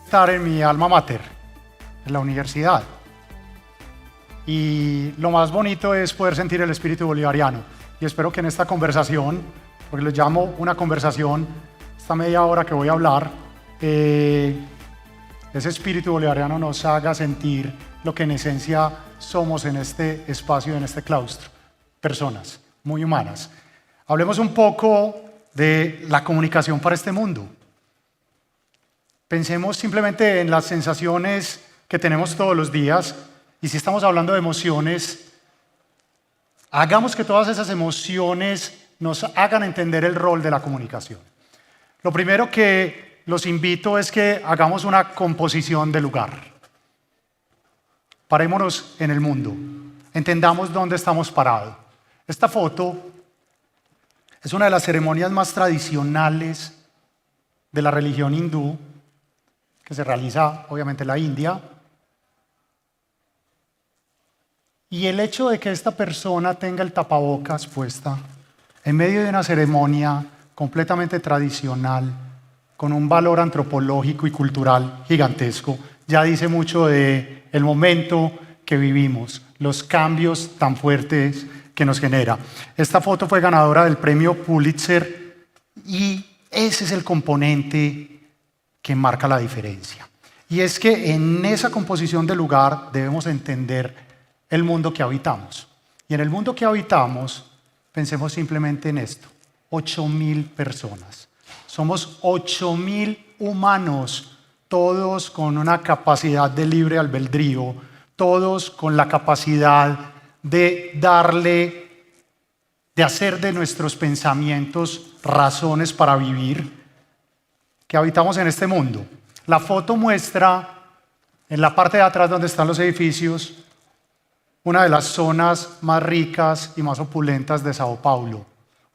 estar en mi alma mater, en la universidad. Y lo más bonito es poder sentir el espíritu bolivariano. Y espero que en esta conversación, porque lo llamo una conversación, esta media hora que voy a hablar, ese espíritu bolivariano nos haga sentir lo que en esencia somos en este espacio, en este claustro. Personas muy humanas. Hablemos un poco de la comunicación para este mundo. Pensemos simplemente en las sensaciones que tenemos todos los días, y si estamos hablando de emociones, hagamos que todas esas emociones nos hagan entender el rol de la comunicación. Lo primero que los invito es que hagamos una composición de lugar. Parémonos en el mundo, entendamos dónde estamos parados. Esta foto es una de las ceremonias más tradicionales de la religión hindú, que se realiza obviamente en la India. Y el hecho de que esta persona tenga el tapabocas puesta en medio de una ceremonia completamente tradicional, con un valor antropológico y cultural gigantesco, ya dice mucho del momento que vivimos, los cambios tan fuertes que nos genera. Esta foto fue ganadora del premio Pulitzer y ese es el componente que marca la diferencia. Y es que en esa composición de lugar debemos entender el mundo que habitamos. Y en el mundo que habitamos, pensemos simplemente en esto: 8.000 personas. Somos 8.000 humanos, todos con una capacidad de libre albedrío, todos con la capacidad de hacer de nuestros pensamientos razones para vivir, que habitamos en este mundo. La foto muestra, en la parte de atrás donde están los edificios, una de las zonas más ricas y más opulentas de Sao Paulo,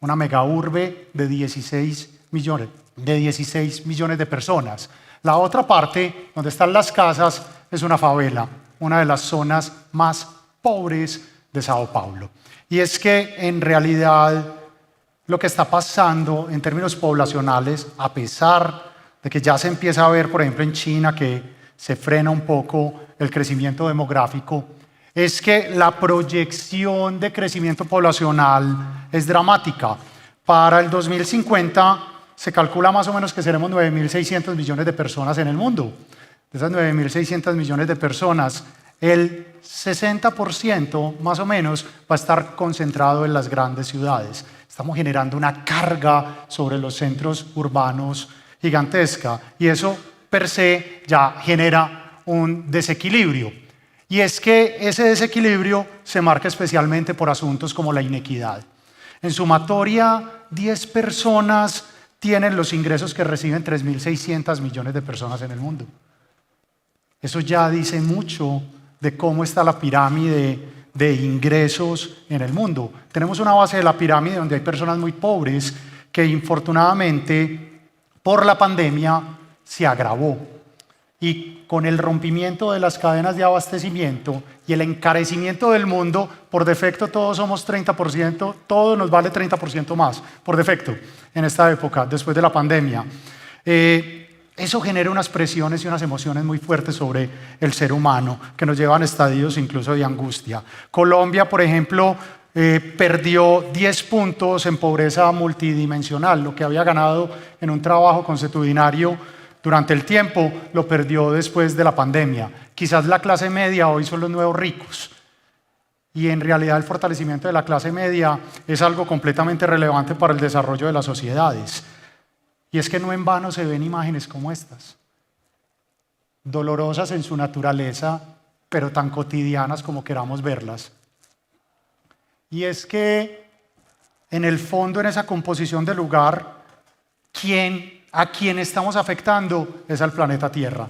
una megaurbe de 16 millones de personas. La otra parte, donde están las casas, es una favela, una de las zonas más pobres de Sao Paulo. Y es que en realidad lo que está pasando en términos poblacionales, a pesar de que ya se empieza a ver, por ejemplo, en China, que se frena un poco el crecimiento demográfico, es que la proyección de crecimiento poblacional es dramática. Para el 2050 se calcula más o menos que seremos 9.600 millones de personas en el mundo. De esas 9.600 millones de personas, el 60% más o menos va a estar concentrado en las grandes ciudades. Estamos generando una carga sobre los centros urbanos gigantesca y eso per se ya genera un desequilibrio. Y es que ese desequilibrio se marca especialmente por asuntos como la inequidad. En sumatoria, 10 personas tienen los ingresos que reciben 3.600 millones de personas en el mundo. Eso ya dice mucho de cómo está la pirámide de ingresos en el mundo. Tenemos una base de la pirámide donde hay personas muy pobres que infortunadamente por la pandemia se agravó. Y con el rompimiento de las cadenas de abastecimiento y el encarecimiento del mundo, por defecto todos somos 30%, todo nos vale 30% más, por defecto, en esta época, después de la pandemia. Eso genera unas presiones y unas emociones muy fuertes sobre el ser humano, que nos llevan a estadios incluso de angustia. Colombia, por ejemplo, perdió 10 puntos en pobreza multidimensional, lo que había ganado en un trabajo consuetudinario durante el tiempo, lo perdió después de la pandemia. Quizás la clase media hoy son los nuevos ricos. Y en realidad el fortalecimiento de la clase media es algo completamente relevante para el desarrollo de las sociedades. Y es que no en vano se ven imágenes como estas, dolorosas en su naturaleza, pero tan cotidianas como queramos verlas. Y es que en el fondo, en esa composición del lugar, a quien estamos afectando es al planeta Tierra.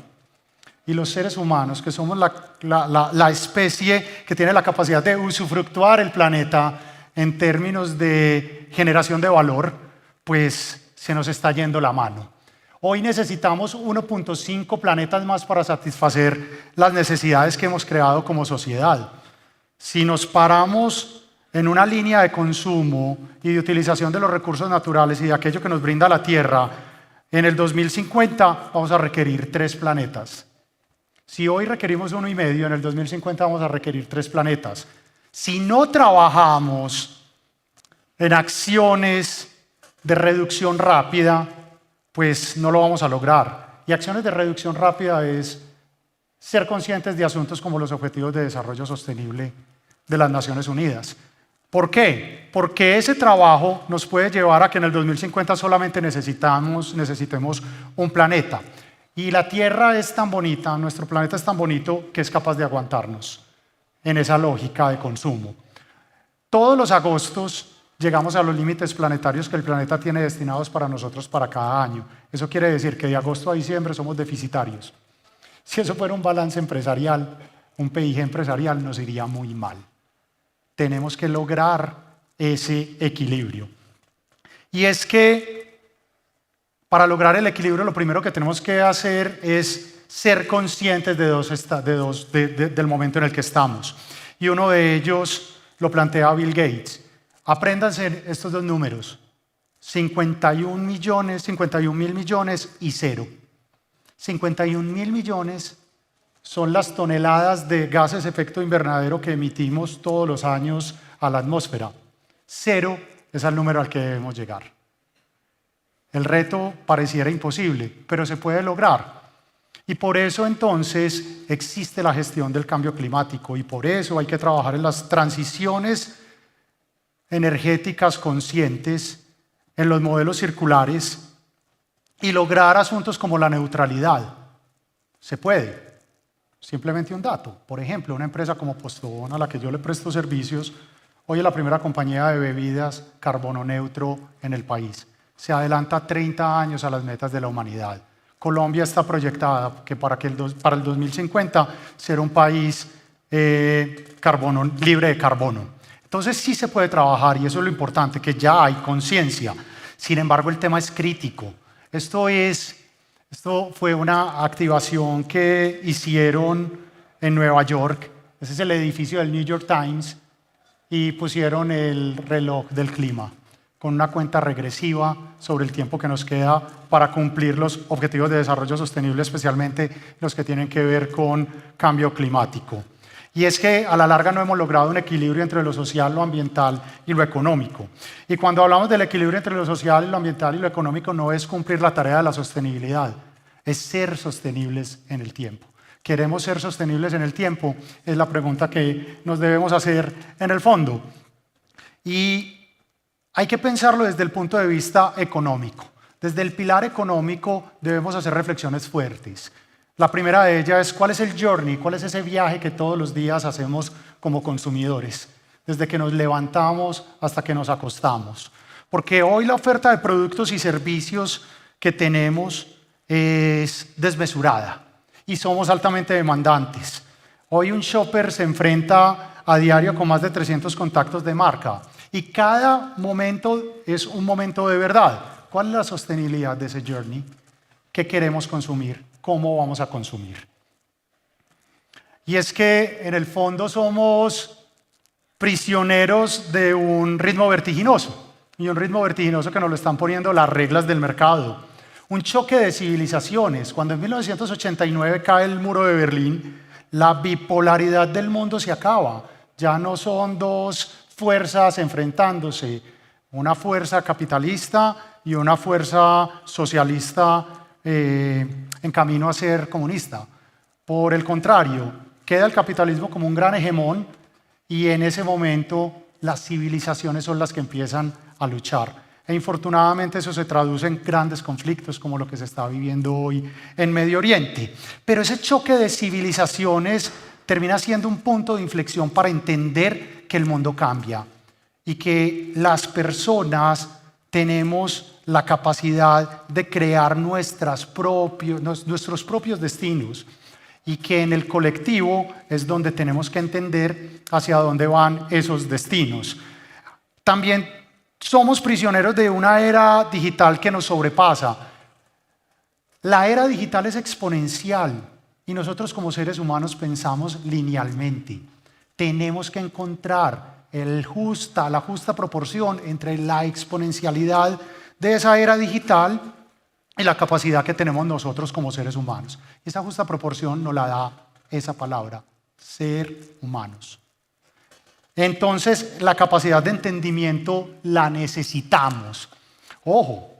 Y los seres humanos, que somos la especie que tiene la capacidad de usufructuar el planeta en términos de generación de valor, pues se nos está yendo la mano. Hoy necesitamos 1.5 planetas más para satisfacer las necesidades que hemos creado como sociedad. Si nos paramos en una línea de consumo y de utilización de los recursos naturales y de aquello que nos brinda la Tierra, En el 2050 vamos a requerir 3 planetas. Si hoy requerimos 1,5, en el 2050 vamos a requerir 3 planetas. Si no trabajamos en acciones de reducción rápida, pues no lo vamos a lograr. Y acciones de reducción rápida es ser conscientes de asuntos como los Objetivos de Desarrollo Sostenible de las Naciones Unidas. ¿Por qué? Porque ese trabajo nos puede llevar a que en el 2050 solamente necesitemos un planeta. Y la Tierra es tan bonita, nuestro planeta es tan bonito que es capaz de aguantarnos en esa lógica de consumo. Todos los agostos llegamos a los límites planetarios que el planeta tiene destinados para nosotros para cada año. Eso quiere decir que de agosto a diciembre somos deficitarios. Si eso fuera un balance empresarial, un PIG empresarial, nos iría muy mal. Tenemos que lograr ese equilibrio. Y es que para lograr el equilibrio lo primero que tenemos que hacer es ser conscientes del momento en el que estamos. Y uno de ellos lo plantea Bill Gates. Apréndanse estos 2 números, 51.000 millones y 0. 51.000 millones son las toneladas de gases efecto invernadero que emitimos todos los años a la atmósfera. 0 es el número al que debemos llegar. El reto pareciera imposible, pero se puede lograr. Y por eso entonces existe la gestión del cambio climático y por eso hay que trabajar en las transiciones energéticas conscientes, en los modelos circulares y lograr asuntos como la neutralidad. Se puede. Simplemente un dato. Por ejemplo, una empresa como Postobón, a la que yo le presto servicios, hoy es la primera compañía de bebidas carbono neutro en el país. Se adelanta 30 años a las metas de la humanidad. Colombia está proyectada que para el 2050 será un país libre de carbono. Entonces sí se puede trabajar y eso es lo importante, que ya hay conciencia. Sin embargo, el tema es crítico. Esto fue una activación que hicieron en Nueva York. Ese es el edificio del New York Times y pusieron el reloj del clima con una cuenta regresiva sobre el tiempo que nos queda para cumplir los objetivos de desarrollo sostenible, especialmente los que tienen que ver con cambio climático. Y es que a la larga no hemos logrado un equilibrio entre lo social, lo ambiental y lo económico. Y cuando hablamos del equilibrio entre lo social, lo ambiental y lo económico no es cumplir la tarea de la sostenibilidad, es ser sostenibles en el tiempo. ¿Queremos ser sostenibles en el tiempo? Es la pregunta que nos debemos hacer en el fondo. Y hay que pensarlo desde el punto de vista económico. Desde el pilar económico debemos hacer reflexiones fuertes. La primera de ellas es cuál es el journey, cuál es ese viaje que todos los días hacemos como consumidores, desde que nos levantamos hasta que nos acostamos. Porque hoy la oferta de productos y servicios que tenemos es desmesurada y somos altamente demandantes. Hoy un shopper se enfrenta a diario con más de 300 contactos de marca y cada momento es un momento de verdad. ¿Cuál es la sostenibilidad de ese journey? ¿Qué queremos consumir? ¿Cómo vamos a consumir? Y es que en el fondo somos prisioneros de un ritmo vertiginoso, y un ritmo vertiginoso que nos lo están poniendo las reglas del mercado. Un choque de civilizaciones. Cuando en 1989 cae el muro de Berlín, la bipolaridad del mundo se acaba. Ya no son 2 fuerzas enfrentándose, una fuerza capitalista y una fuerza socialista en camino a ser comunista. Por el contrario, queda el capitalismo como un gran hegemón y en ese momento las civilizaciones son las que empiezan a luchar. E infortunadamente eso se traduce en grandes conflictos como lo que se está viviendo hoy en Medio Oriente. Pero ese choque de civilizaciones termina siendo un punto de inflexión para entender que el mundo cambia y que las personas tenemos la capacidad de crear nuestros propios destinos y que en el colectivo es donde tenemos que entender hacia dónde van esos destinos. También somos prisioneros de una era digital que nos sobrepasa. La era digital es exponencial y nosotros como seres humanos pensamos linealmente. Tenemos que encontrar la justa proporción entre la exponencialidad de esa era digital y la capacidad que tenemos nosotros como seres humanos. Esa justa proporción nos la da esa palabra, ser humanos. Entonces, la capacidad de entendimiento la necesitamos. Ojo,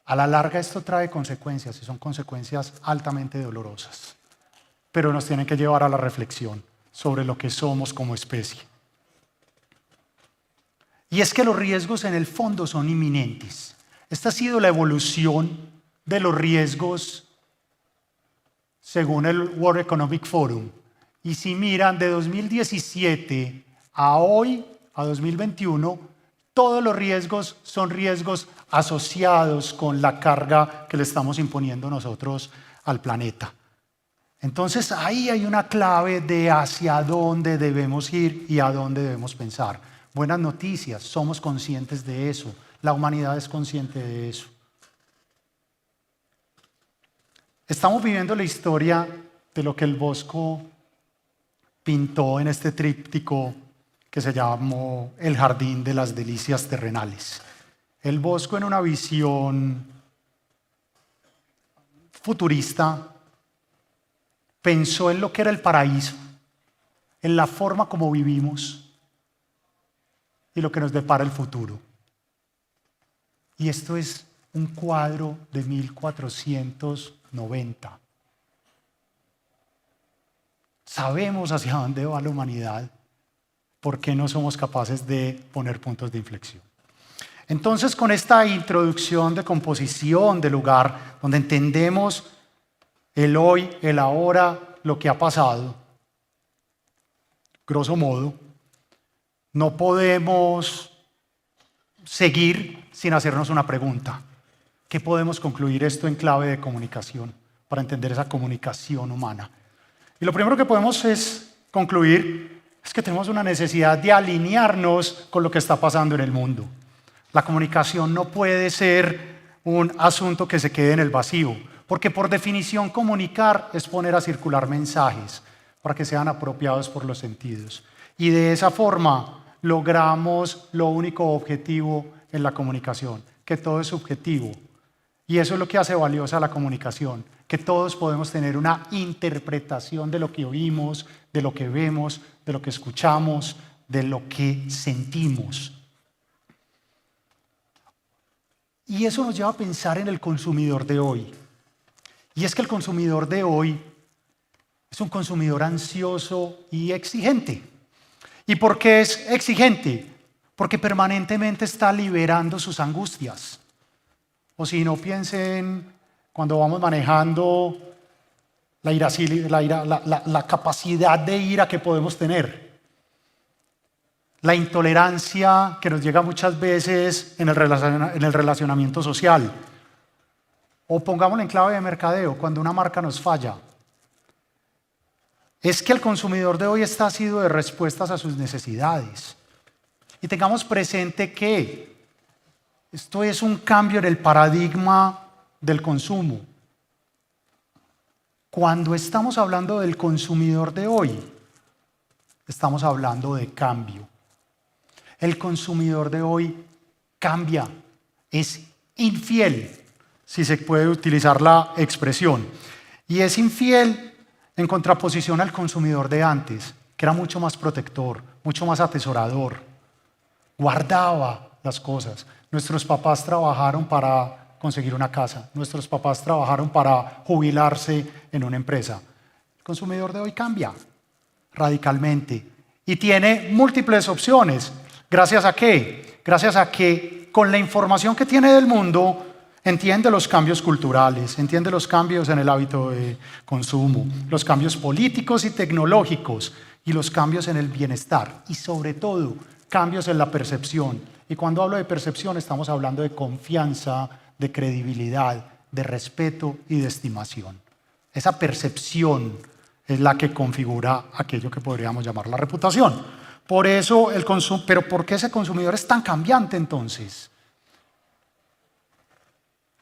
a la larga esto trae consecuencias y son consecuencias altamente dolorosas, pero nos tienen que llevar a la reflexión sobre lo que somos como especie. Y es que los riesgos en el fondo son inminentes. Esta ha sido la evolución de los riesgos según el World Economic Forum. Y si miran de 2017 a hoy, a 2021, todos los riesgos son riesgos asociados con la carga que le estamos imponiendo nosotros al planeta. Entonces ahí hay una clave de hacia dónde debemos ir y a dónde debemos pensar. Buenas noticias, somos conscientes de eso, la humanidad es consciente de eso. Estamos viviendo la historia de lo que el Bosco pintó en este tríptico que se llamó El Jardín de las Delicias Terrenales. El Bosco, en una visión futurista, pensó en lo que era el paraíso, en la forma como vivimos y lo que nos depara el futuro. Y esto es un cuadro de 1490. Sabemos hacia dónde va la humanidad. ¿Por qué no somos capaces de poner puntos de inflexión? Entonces, con esta introducción de composición de lugar, donde entendemos el hoy, el ahora, lo que ha pasado, grosso modo, no podemos seguir sin hacernos una pregunta. ¿Qué podemos concluir esto en clave de comunicación para entender esa comunicación humana? Y lo primero que podemos concluir es que tenemos una necesidad de alinearnos con lo que está pasando en el mundo. La comunicación no puede ser un asunto que se quede en el vacío, porque por definición comunicar es poner a circular mensajes para que sean apropiados por los sentidos. Y de esa forma logramos lo único objetivo en la comunicación, que todo es subjetivo. Y eso es lo que hace valiosa la comunicación, que todos podemos tener una interpretación de lo que oímos, de lo que vemos, de lo que escuchamos, de lo que sentimos. Y eso nos lleva a pensar en el consumidor de hoy. Y es que el consumidor de hoy es un consumidor ansioso y exigente. ¿Y por qué es exigente? Porque permanentemente está liberando sus angustias. O si no, piensen cuando vamos manejando la capacidad de ira que podemos tener. La intolerancia que nos llega muchas veces en el relacionamiento social. O pongámoslo en clave de mercadeo, cuando una marca nos falla. Es que el consumidor de hoy está ácido de respuestas a sus necesidades. Y tengamos presente que esto es un cambio en el paradigma del consumo. Cuando estamos hablando del consumidor de hoy, estamos hablando de cambio. El consumidor de hoy cambia, es infiel, si se puede utilizar la expresión. Y es infiel en contraposición al consumidor de antes, que era mucho más protector, mucho más atesorador, guardaba las cosas. Nuestros papás trabajaron para conseguir una casa, nuestros papás trabajaron para jubilarse en una empresa. El consumidor de hoy cambia radicalmente y tiene múltiples opciones. ¿Gracias a qué? Gracias a que con la información que tiene del mundo entiende los cambios culturales, entiende los cambios en el hábito de consumo, los cambios políticos y tecnológicos y los cambios en el bienestar y sobre todo cambios en la percepción. Y cuando hablo de percepción estamos hablando de confianza, de credibilidad, de respeto y de estimación. Esa percepción es la que configura aquello que podríamos llamar la reputación. Por eso el consumo, pero ¿por qué ese consumidor es tan cambiante entonces?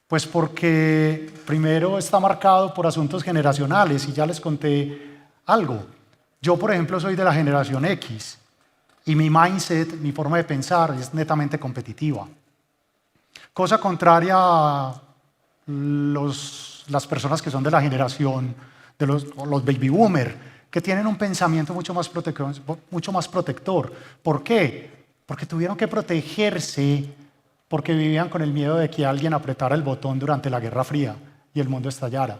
Pues porque primero está marcado por asuntos generacionales y ya les conté algo. Yo, por ejemplo, soy de la generación X y mi mindset, mi forma de pensar es netamente competitiva. Cosa contraria a las personas que son de la generación de los baby boomer, que tienen un pensamiento mucho más protector. ¿Por qué? Porque tuvieron que protegerse porque vivían con el miedo de que alguien apretara el botón durante la Guerra Fría y el mundo estallara.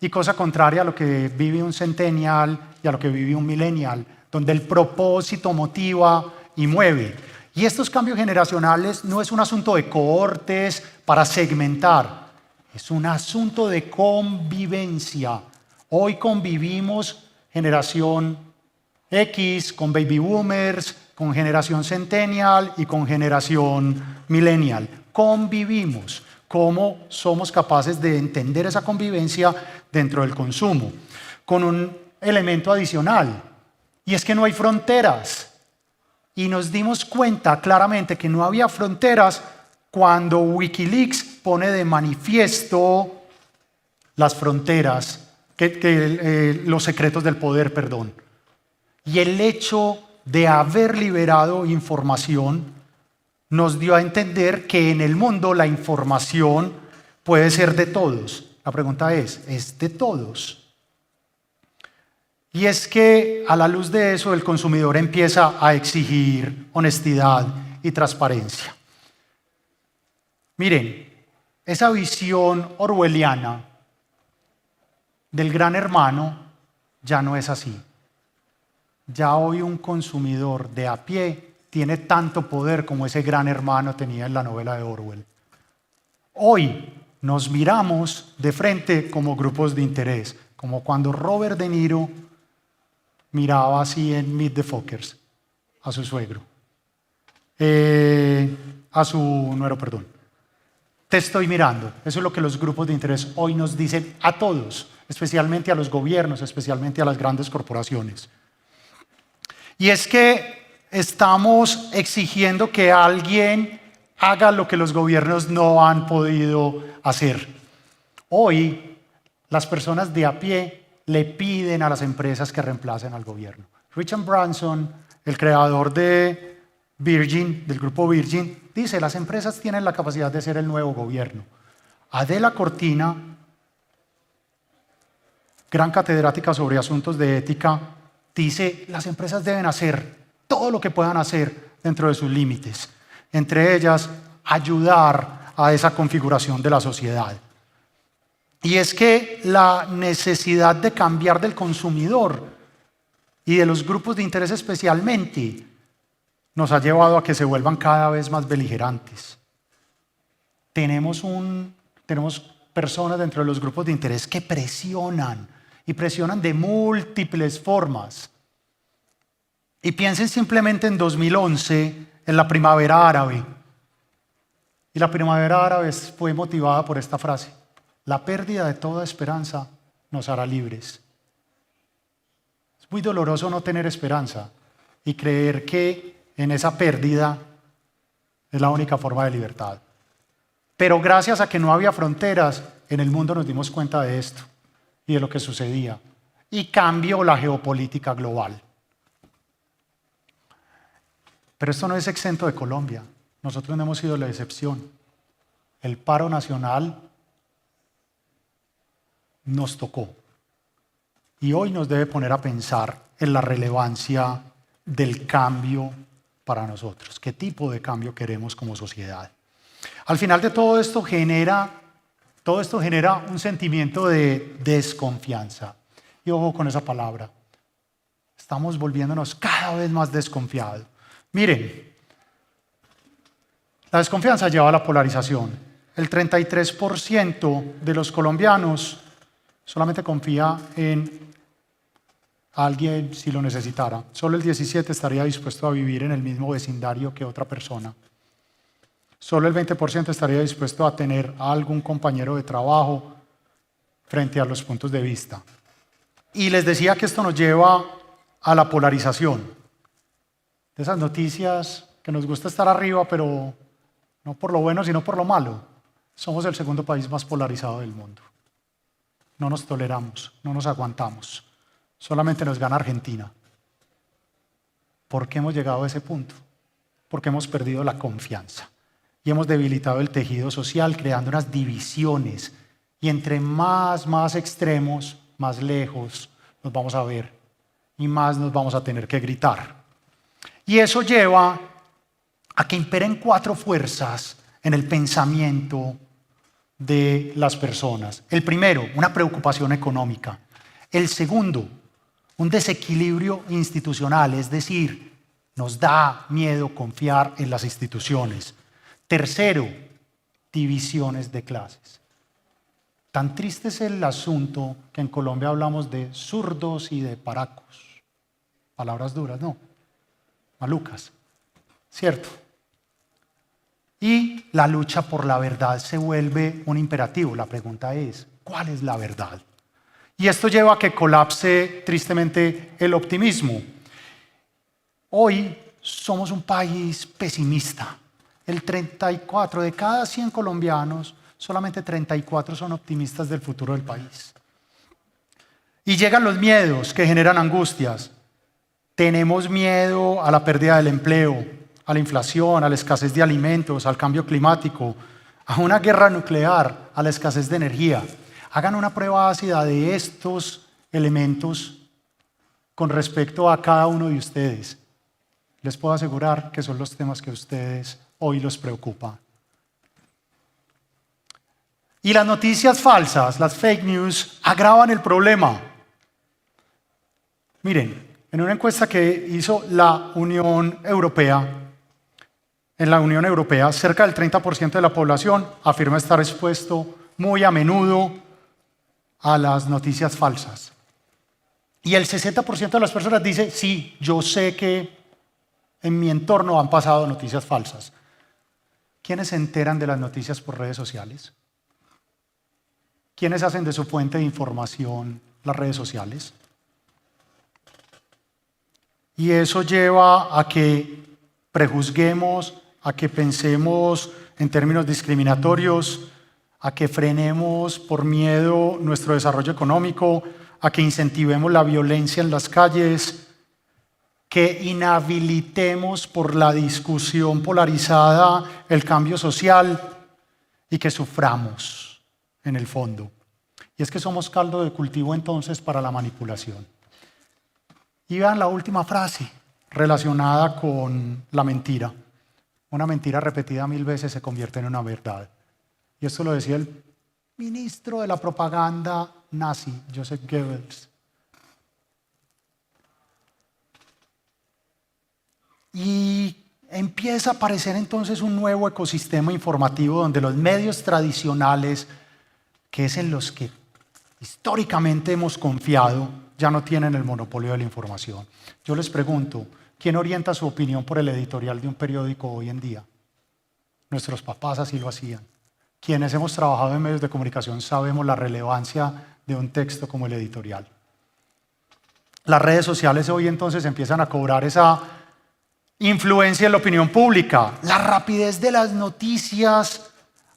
Y cosa contraria a lo que vive un centennial y a lo que vive un millennial, donde el propósito motiva y mueve. Y estos cambios generacionales no es un asunto de cohortes para segmentar, es un asunto de convivencia. Hoy convivimos generación X con baby boomers, con generación centennial y con generación millennial. Convivimos. ¿Cómo somos capaces de entender esa convivencia dentro del consumo? Con un elemento adicional, y es que no hay fronteras. Y nos dimos cuenta claramente que no había fronteras cuando Wikileaks pone de manifiesto las fronteras, los secretos del poder, perdón. Y el hecho de haber liberado información nos dio a entender que en el mundo la información puede ser de todos. La pregunta ¿es de todos? Y es que a la luz de eso el consumidor empieza a exigir honestidad y transparencia. Miren, esa visión orwelliana del gran hermano ya no es así. Ya hoy un consumidor de a pie tiene tanto poder como ese gran hermano tenía en la novela de Orwell. Hoy nos miramos de frente como grupos de interés, como cuando Robert De Niro miraba así en Meet the Fockers a su suegro, a su nuero, perdón. Te estoy mirando. Eso es lo que los grupos de interés hoy nos dicen a todos, especialmente a los gobiernos, especialmente a las grandes corporaciones. Y es que estamos exigiendo que alguien haga lo que los gobiernos no han podido hacer. Hoy, las personas de a pie le piden a las empresas que reemplacen al gobierno. Richard Branson, el creador de Virgin, del grupo Virgin, dice: las empresas tienen la capacidad de ser el nuevo gobierno. Adela Cortina, gran catedrática sobre asuntos de ética, dice: las empresas deben hacer todo lo que puedan hacer dentro de sus límites, entre ellas ayudar a esa configuración de la sociedad. Y es que la necesidad de cambiar del consumidor y de los grupos de interés especialmente nos ha llevado a que se vuelvan cada vez más beligerantes. Tenemos personas dentro de los grupos de interés que presionan y presionan de múltiples formas. Y piensen simplemente en 2011, en la primavera árabe. Y la primavera árabe fue motivada por esta frase: la pérdida de toda esperanza nos hará libres. Es muy doloroso no tener esperanza y creer que en esa pérdida es la única forma de libertad. Pero gracias a que no había fronteras, en el mundo nos dimos cuenta de esto y de lo que sucedía. Y cambió la geopolítica global. Pero esto no es exento de Colombia. Nosotros no hemos sido la excepción. El paro nacional nos tocó. Y hoy nos debe poner a pensar en la relevancia del cambio para nosotros. ¿Qué tipo de cambio queremos como sociedad? Al final de todo esto genera un sentimiento de desconfianza. Y ojo con esa palabra. Estamos volviéndonos cada vez más desconfiados. Miren, la desconfianza lleva a la polarización. El 33% de los colombianos solamente confía en alguien si lo necesitara. Solo el 17% estaría dispuesto a vivir en el mismo vecindario que otra persona. Solo el 20% estaría dispuesto a tener a algún compañero de trabajo frente a los puntos de vista. Y les decía que esto nos lleva a la polarización. De esas noticias que nos gusta estar arriba, pero no por lo bueno, sino por lo malo. Somos el segundo país más polarizado del mundo. No nos toleramos, no nos aguantamos. Solamente nos gana Argentina. ¿Por qué hemos llegado a ese punto? Porque hemos perdido la confianza. y hemos debilitado el tejido social creando unas divisiones. Y entre más extremos, más lejos nos vamos a ver y más nos vamos a tener que gritar. Y eso lleva a que imperen 4 fuerzas en el pensamiento de las personas. El primero, una preocupación económica. El segundo, un desequilibrio institucional, es decir, nos da miedo confiar en las instituciones. Tercero, divisiones de clases. Tan triste es el asunto que en Colombia hablamos de zurdos y de paracos. Palabras duras, ¿no? Malucas, ¿cierto? Y la lucha por la verdad se vuelve un imperativo. La pregunta es, ¿cuál es la verdad? Y esto lleva a que colapse tristemente el optimismo. Hoy somos un país pesimista. El 34 de cada 100 colombianos, solamente 34 son optimistas del futuro del país. Y llegan los miedos que generan angustias. Tenemos miedo a la pérdida del empleo, a la inflación, a la escasez de alimentos, al cambio climático, a una guerra nuclear, a la escasez de energía. Hagan una prueba ácida de estos elementos con respecto a cada uno de ustedes. Les puedo asegurar que son los temas que a ustedes hoy los preocupan. Y las noticias falsas, las fake news, agravan el problema. Miren, en una encuesta que hizo la Unión Europea, cerca del 30% de la población afirma estar expuesto muy a menudo a las noticias falsas. Y el 60% de las personas dice, sí, yo sé que en mi entorno han pasado noticias falsas. ¿Quiénes se enteran de las noticias por redes sociales? ¿Quiénes hacen de su fuente de información las redes sociales? Y eso lleva a que prejuzguemos, a que pensemos en términos discriminatorios, a que frenemos por miedo nuestro desarrollo económico, a que incentivemos la violencia en las calles, que inhabilitemos por la discusión polarizada el cambio social y que suframos en el fondo. Y es que somos caldo de cultivo entonces para la manipulación. Y vean la última frase relacionada con la mentira. Una mentira repetida 1000 veces se convierte en una verdad. Y esto lo decía el ministro de la propaganda nazi, Joseph Goebbels. Y empieza a aparecer entonces un nuevo ecosistema informativo donde los medios tradicionales, que es en los que históricamente hemos confiado, ya no tienen el monopolio de la información. Yo les pregunto, ¿quién orienta su opinión por el editorial de un periódico hoy en día? Nuestros papás así lo hacían. Quienes hemos trabajado en medios de comunicación sabemos la relevancia de un texto como el editorial. Las redes sociales hoy entonces empiezan a cobrar esa influencia en la opinión pública. La rapidez de las noticias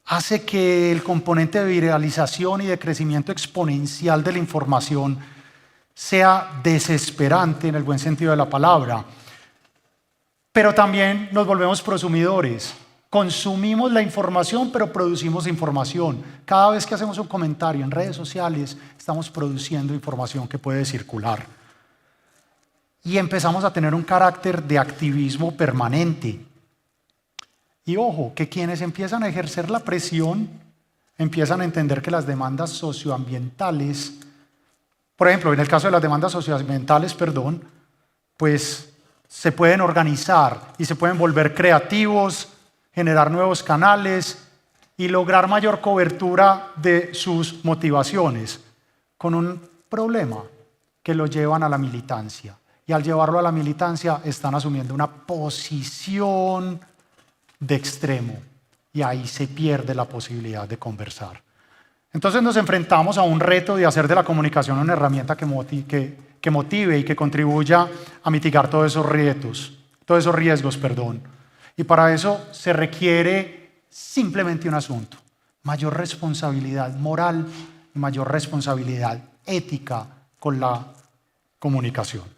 hace que el componente de viralización y de crecimiento exponencial de la información sea desesperante en el buen sentido de la palabra. Pero también nos volvemos prosumidores. Consumimos la información, pero producimos información. Cada vez que hacemos un comentario en redes sociales, estamos produciendo información que puede circular. Y empezamos a tener un carácter de activismo permanente. Y ojo, que quienes empiezan a ejercer la presión, empiezan a entender que las demandas socioambientales, por ejemplo, en el caso de las demandas socioambientales, pues se pueden organizar y se pueden volver creativos, generar nuevos canales y lograr mayor cobertura de sus motivaciones, con un problema que lo llevan a la militancia. Y al llevarlo a la militancia están asumiendo una posición de extremo y ahí se pierde la posibilidad de conversar. Entonces nos enfrentamos a un reto de hacer de la comunicación una herramienta que motive y que contribuya a mitigar todos esos riesgos. Y para eso se requiere simplemente un asunto: mayor responsabilidad moral y mayor responsabilidad ética con la comunicación.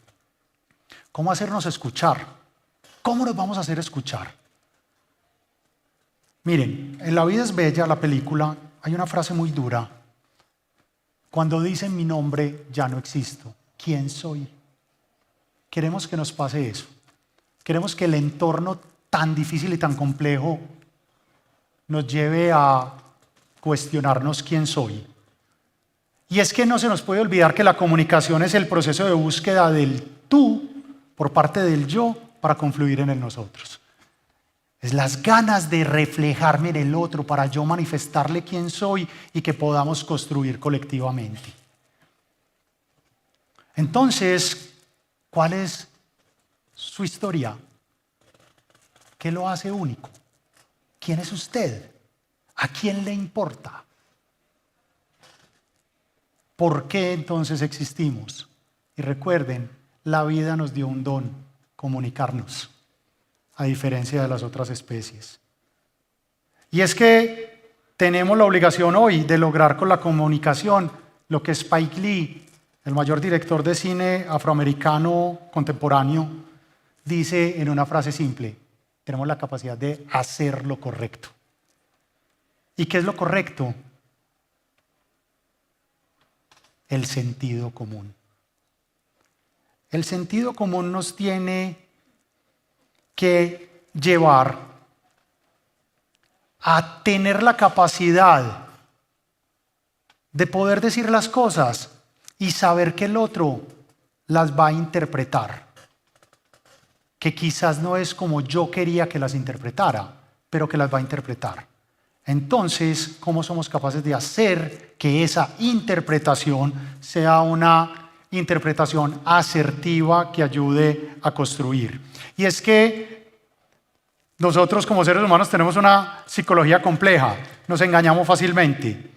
¿Cómo hacernos escuchar? ¿Cómo nos vamos a hacer escuchar? Miren, en La vida es bella, la película, hay una frase muy dura. Cuando dicen mi nombre, ya no existo. ¿Quién soy? Queremos que nos pase eso. Queremos que el entorno tan difícil y tan complejo nos lleve a cuestionarnos quién soy. Y es que no se nos puede olvidar que la comunicación es el proceso de búsqueda del tú por parte del yo para confluir en el nosotros. Es las ganas de reflejarme en el otro para yo manifestarle quién soy y que podamos construir colectivamente. Entonces, ¿cuál es su historia? ¿Qué lo hace único? ¿Quién es usted? ¿A quién le importa? ¿Por qué entonces existimos? Y recuerden, la vida nos dio un don, comunicarnos, a diferencia de las otras especies. Y es que tenemos la obligación hoy de lograr con la comunicación lo que Spike Lee, el mayor director de cine afroamericano contemporáneo, dice en una frase simple: tenemos la capacidad de hacer lo correcto. ¿Y qué es lo correcto? El sentido común. El sentido común nos tiene que llevar a tener la capacidad de poder decir las cosas y saber que el otro las va a interpretar, que quizás no es como yo quería que las interpretara, pero que las va a interpretar. Entonces, ¿cómo somos capaces de hacer que esa interpretación sea una interpretación asertiva que ayude a construir? Y es que nosotros como seres humanos tenemos una psicología compleja, nos engañamos fácilmente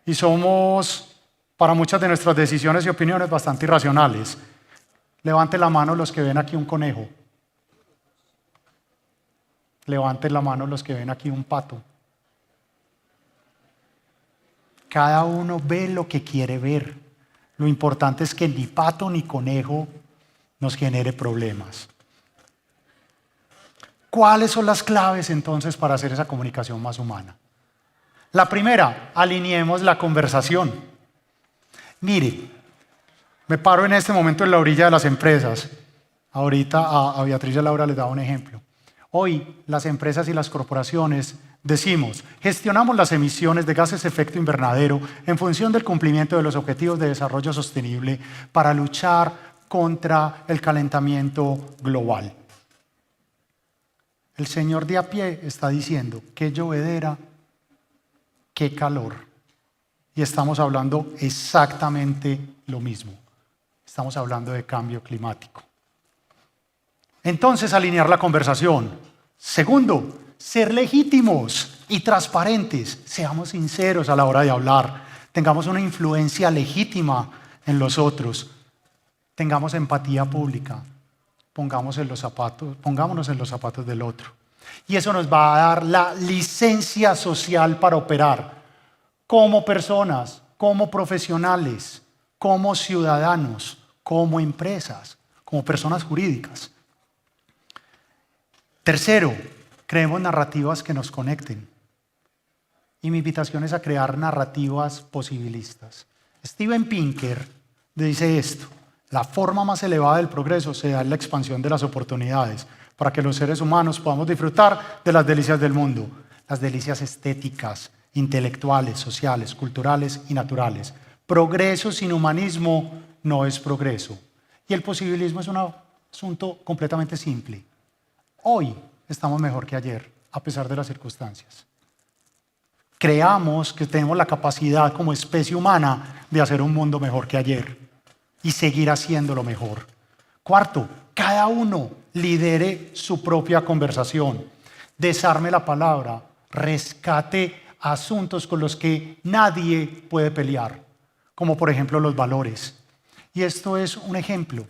y somos, para muchas de nuestras decisiones y opiniones, bastante irracionales. Levanten la mano los que ven aquí un conejo. Levanten la mano los que ven aquí un pato. Cada uno ve lo que quiere ver. Lo importante es que ni pato ni conejo nos genere problemas. ¿Cuáles son las claves entonces para hacer esa comunicación más humana? La primera, alineemos la conversación. Mire, me paro en este momento en la orilla de las empresas. Ahorita a Beatriz y a Laura les daba un ejemplo. Hoy las empresas y las corporaciones decimos, gestionamos las emisiones de gases de efecto invernadero en función del cumplimiento de los objetivos de desarrollo sostenible para luchar contra el calentamiento global. El señor de a pie está diciendo, qué llovedera, qué calor. Y estamos hablando exactamente lo mismo. Estamos hablando de cambio climático. Entonces, alinear la conversación. Segundo, ser legítimos y transparentes. Seamos sinceros a la hora de hablar. Tengamos una influencia legítima en los otros. Tengamos empatía pública. Pongámonos en los zapatos del otro. Y eso nos va a dar la licencia social para operar como personas, como profesionales, como ciudadanos, como empresas, como personas jurídicas. Tercero, creemos narrativas que nos conecten. Y mi invitación es a crear narrativas posibilistas. Steven Pinker dice esto: la forma más elevada del progreso se da en la expansión de las oportunidades para que los seres humanos podamos disfrutar de las delicias del mundo, las delicias estéticas, intelectuales, sociales, culturales y naturales. Progreso sin humanismo no es progreso. Y el posibilismo es un asunto completamente simple. Hoy estamos mejor que ayer, a pesar de las circunstancias. Creamos que tenemos la capacidad como especie humana de hacer un mundo mejor que ayer y seguir haciéndolo mejor. Cuarto, cada uno lidere su propia conversación. Desarme la palabra, rescate asuntos con los que nadie puede pelear, como por ejemplo los valores. Y esto es un ejemplo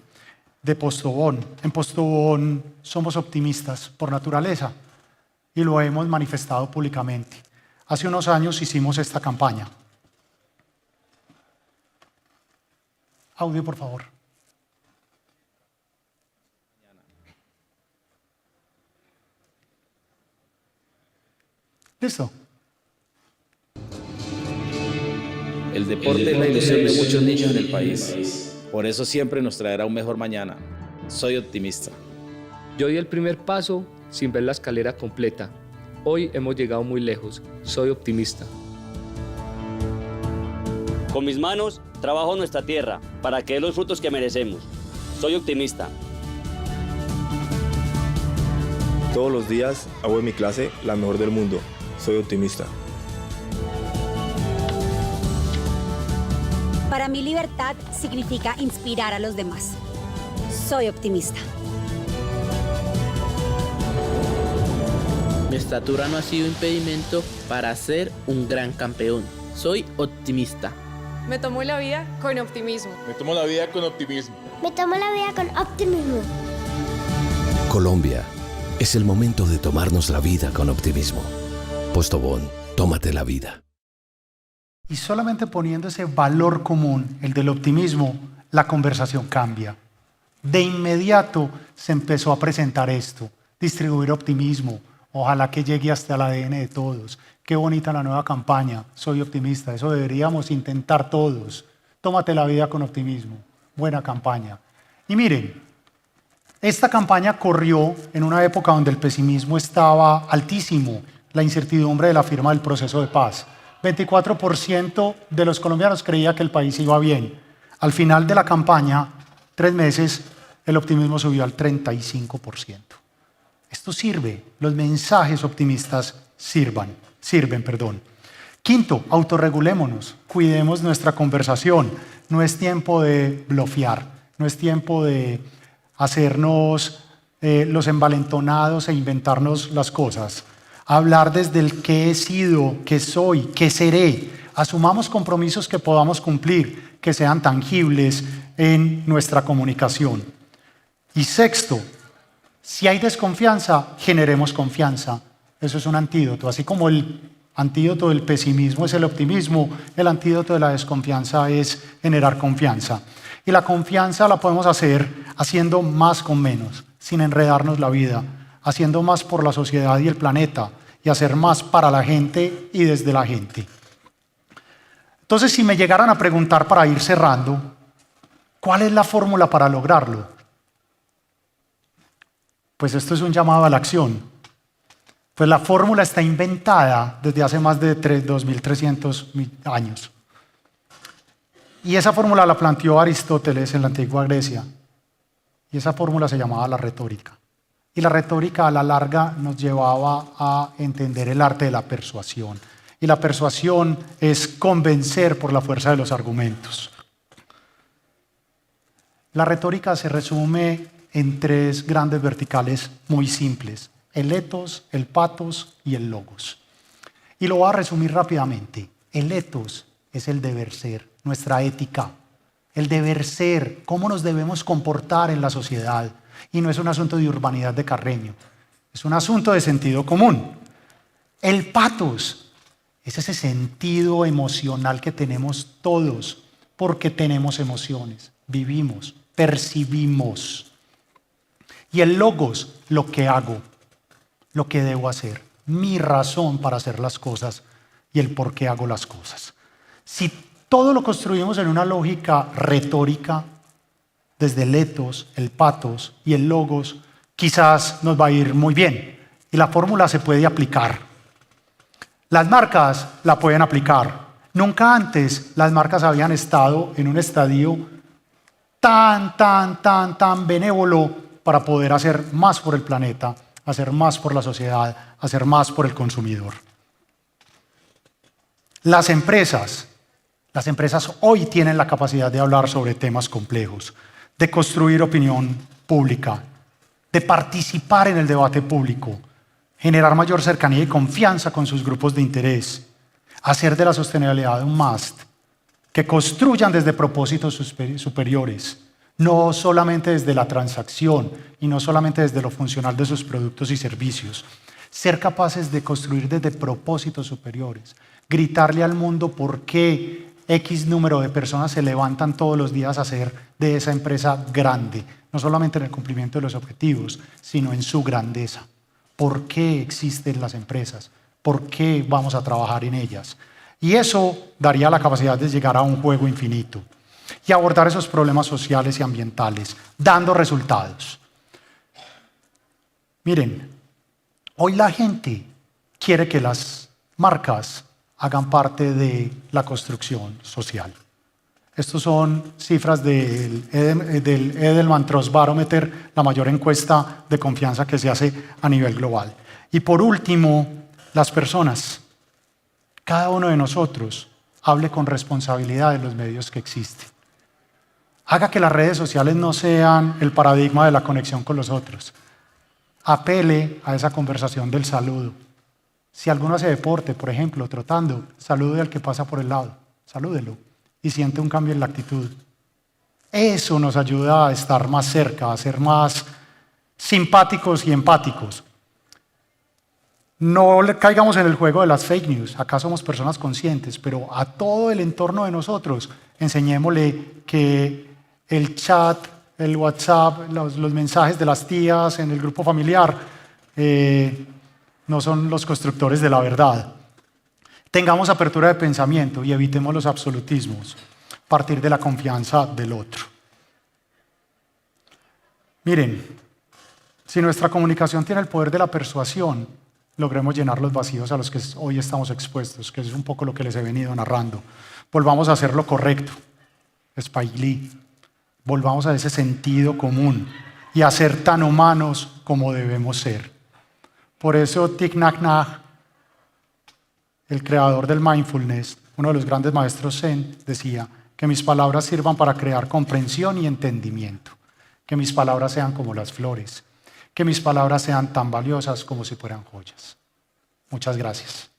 de Postobón. En Postobón somos optimistas por naturaleza y lo hemos manifestado públicamente. Hace unos años hicimos esta campaña. Audio, por favor. ¿Listo? El deporte es la ilusión de muchos niños en el país. Por eso siempre nos traerá un mejor mañana. Soy optimista. Yo di el primer paso sin ver la escalera completa. Hoy hemos llegado muy lejos. Soy optimista. Con mis manos trabajo nuestra tierra para que dé los frutos que merecemos. Soy optimista. Todos los días hago en mi clase la mejor del mundo. Soy optimista. Para mí, libertad significa inspirar a los demás. Soy optimista. Mi estatura no ha sido impedimento para ser un gran campeón. Soy optimista. Me tomo la vida con optimismo. Me tomo la vida con optimismo. Me tomo la vida con optimismo. Colombia, es el momento de tomarnos la vida con optimismo. Postobón, tómate la vida. Y solamente poniendo ese valor común, el del optimismo, la conversación cambia. De inmediato se empezó a presentar esto, distribuir optimismo. Ojalá que llegue hasta el ADN de todos. Qué bonita la nueva campaña, soy optimista, eso deberíamos intentar todos. Tómate la vida con optimismo, buena campaña. Y miren, esta campaña corrió en una época donde el pesimismo estaba altísimo, la incertidumbre de la firma del proceso de paz. 24% de los colombianos creía que el país iba bien. Al final de la campaña, 3 meses, el optimismo subió al 35%. Esto sirve, los mensajes optimistas sirven. Quinto, autorregulémonos, cuidemos nuestra conversación. No es tiempo de blofear, no es tiempo de hacernos los envalentonados e inventarnos las cosas. Hablar desde el qué he sido, qué soy, qué seré. Asumamos compromisos que podamos cumplir, que sean tangibles en nuestra comunicación. Y sexto, si hay desconfianza, generemos confianza. Eso es un antídoto. Así como el antídoto del pesimismo es el optimismo, el antídoto de la desconfianza es generar confianza. Y la confianza la podemos hacer haciendo más con menos, sin enredarnos la vida, haciendo más por la sociedad y el planeta, y hacer más para la gente y desde la gente. Entonces, si me llegaran a preguntar para ir cerrando, ¿cuál es la fórmula para lograrlo? Pues esto es un llamado a la acción. Pues la fórmula está inventada desde hace más de 2.300 años. Y esa fórmula la planteó Aristóteles en la antigua Grecia. Y esa fórmula se llamaba la retórica. Y la retórica a la larga nos llevaba a entender el arte de la persuasión. Y la persuasión es convencer por la fuerza de los argumentos. La retórica se resume en 3 grandes verticales muy simples: el etos, el patos y el logos. Y lo voy a resumir rápidamente. El etos es el deber ser, nuestra ética. El deber ser, cómo nos debemos comportar en la sociedad. Y no es un asunto de urbanidad de Carreño, es un asunto de sentido común. El patos es ese sentido emocional que tenemos todos, porque tenemos emociones, vivimos, percibimos. Y el logos, lo que hago, lo que debo hacer, mi razón para hacer las cosas y el por qué hago las cosas. Si todo lo construimos en una lógica retórica, desde el etos, el patos y el logos, quizás nos va a ir muy bien. Y la fórmula se puede aplicar. Las marcas la pueden aplicar. Nunca antes las marcas habían estado en un estadio tan benévolo para poder hacer más por el planeta, hacer más por la sociedad, hacer más por el consumidor. Las empresas hoy tienen la capacidad de hablar sobre temas complejos, de construir opinión pública, de participar en el debate público, generar mayor cercanía y confianza con sus grupos de interés, hacer de la sostenibilidad un must, que construyan desde propósitos superiores, no solamente desde la transacción y no solamente desde lo funcional de sus productos y servicios. Ser capaces de construir desde propósitos superiores, gritarle al mundo por qué X número de personas se levantan todos los días a hacer de esa empresa grande, no solamente en el cumplimiento de los objetivos, sino en su grandeza. ¿Por qué existen las empresas? por qué vamos a trabajar en ellas. Y eso daría la capacidad de llegar a un juego infinito y abordar esos problemas sociales y ambientales, dando resultados. Miren, hoy la gente quiere que las marcas hagan parte de la construcción social. Estas son cifras del Edelman Trust Barometer, la mayor encuesta de confianza que se hace a nivel global. Y por último, las personas. Cada uno de nosotros hable con responsabilidad de los medios que existen. Haga que las redes sociales no sean el paradigma de la conexión con los otros. Apele a esa conversación del saludo. Si alguno hace deporte, por ejemplo, trotando, salude al que pasa por el lado, salúdelo y siente un cambio en la actitud. Eso nos ayuda a estar más cerca, a ser más simpáticos y empáticos. No caigamos en el juego de las fake news. Acá somos personas conscientes, pero a todo el entorno de nosotros enseñémosle que el chat, el WhatsApp, los mensajes de las tías en el grupo familiar no son los constructores de la verdad. Tengamos apertura de pensamiento y evitemos los absolutismos, partir de la confianza del otro. Miren, si nuestra comunicación tiene el poder de la persuasión, logremos llenar los vacíos a los que hoy estamos expuestos, que es un poco lo que les he venido narrando. Volvamos a hacer lo correcto, Spike Lee. Volvamos a ese sentido común y a ser tan humanos como debemos ser. Por eso Thich Nhat Hanh, el creador del mindfulness, uno de los grandes maestros Zen, decía que mis palabras sirvan para crear comprensión y entendimiento, que mis palabras sean como las flores, que mis palabras sean tan valiosas como si fueran joyas. Muchas gracias.